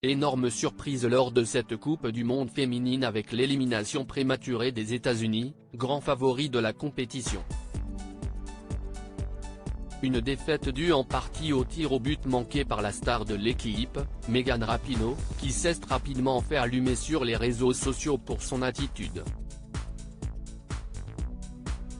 Énorme surprise lors de cette Coupe du Monde féminine avec l'élimination prématurée des États-Unis, grand favori de la compétition. Une défaite due en partie au tir au but manqué par la star de l'équipe, Megan Rapinoe, qui s'est rapidement fait allumer sur les réseaux sociaux pour son attitude.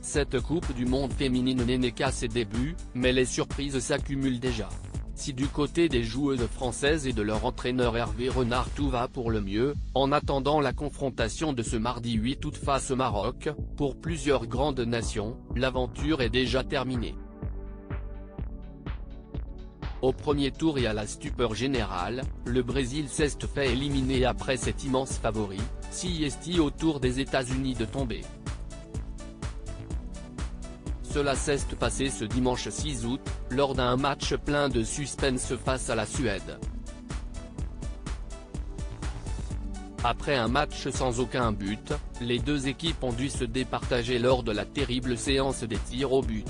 Cette Coupe du Monde féminine n'est qu'à ses débuts, mais les surprises s'accumulent déjà. Si du côté des joueuses françaises et de leur entraîneur Hervé Renard tout va pour le mieux, en attendant la confrontation de ce mardi 8 août face au Maroc, pour plusieurs grandes nations, l'aventure est déjà terminée. Au premier tour et à la stupeur générale, le Brésil s'est fait éliminer après cet immense favori, si est autour des États-Unis de tomber. Cela s'est passé ce dimanche 6 août, lors d'un match plein de suspense face à la Suède. Après un match sans aucun but, les deux équipes ont dû se départager lors de la terrible séance des tirs au but.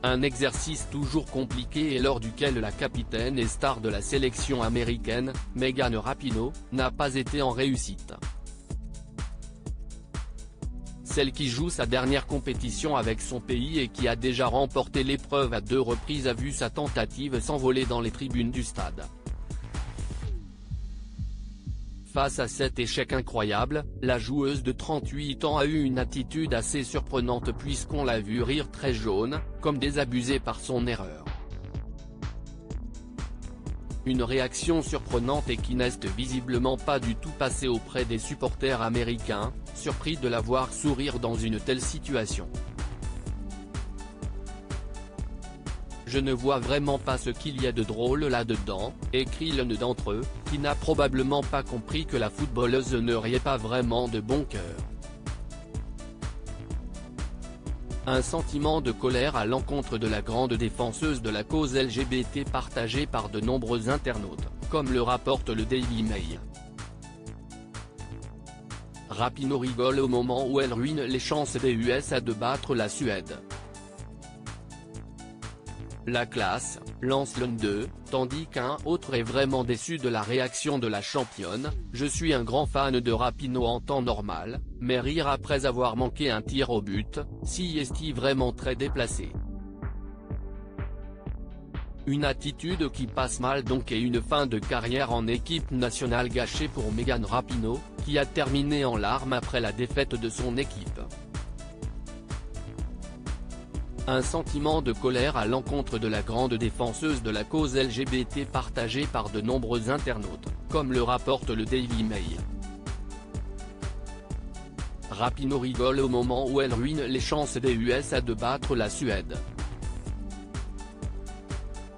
Un exercice toujours compliqué et lors duquel la capitaine et star de la sélection américaine, Megan Rapinoe, n'a pas été en réussite. Celle qui joue sa dernière compétition avec son pays et qui a déjà remporté l'épreuve à 2 reprises a vu sa tentative s'envoler dans les tribunes du stade. Face à cet échec incroyable, la joueuse de 38 ans a eu une attitude assez surprenante puisqu'on l'a vue rire très jaune, comme désabusée par son erreur. Une réaction surprenante et qui n'est visiblement pas du tout passée auprès des supporters américains, surpris de la voir sourire dans une telle situation. Je ne vois vraiment pas ce qu'il y a de drôle là-dedans, écrit l'un d'entre eux, qui n'a probablement pas compris que la footballeuse ne riait pas vraiment de bon cœur. Un sentiment de colère à l'encontre de la grande défenseuse de la cause LGBT partagé par de nombreux internautes, comme le rapporte le Daily Mail. Rapinoe rigole au moment où elle ruine les chances des USA de battre la Suède. La classe, lance l'un d'eux, tandis qu'un autre est vraiment déçu de la réaction de la championne. Je suis un grand fan de Rapinoe en temps normal, mais rire après avoir manqué un tir au but, si est vraiment très déplacé. Une attitude qui passe mal donc et une fin de carrière en équipe nationale gâchée pour Megan Rapinoe, qui a terminé en larmes après la défaite de son équipe. Un sentiment de colère à l'encontre de la grande défenseuse de la cause LGBT partagé par de nombreux internautes, comme le rapporte le Daily Mail. Rapinoe rigole au moment où elle ruine les chances des USA de battre la Suède.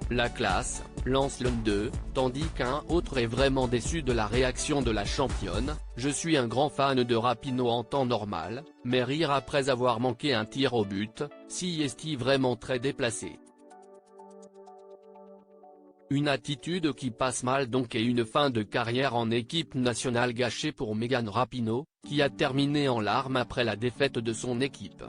La classe, lance l'un d'eux, tandis qu'un autre est vraiment déçu de la réaction de la championne. Je suis un grand fan de Rapinoe en temps normal, mais rire après avoir manqué un tir au but, si est vraiment très déplacé. Une attitude qui passe mal donc et une fin de carrière en équipe nationale gâchée pour Megan Rapinoe, qui a terminé en larmes après la défaite de son équipe.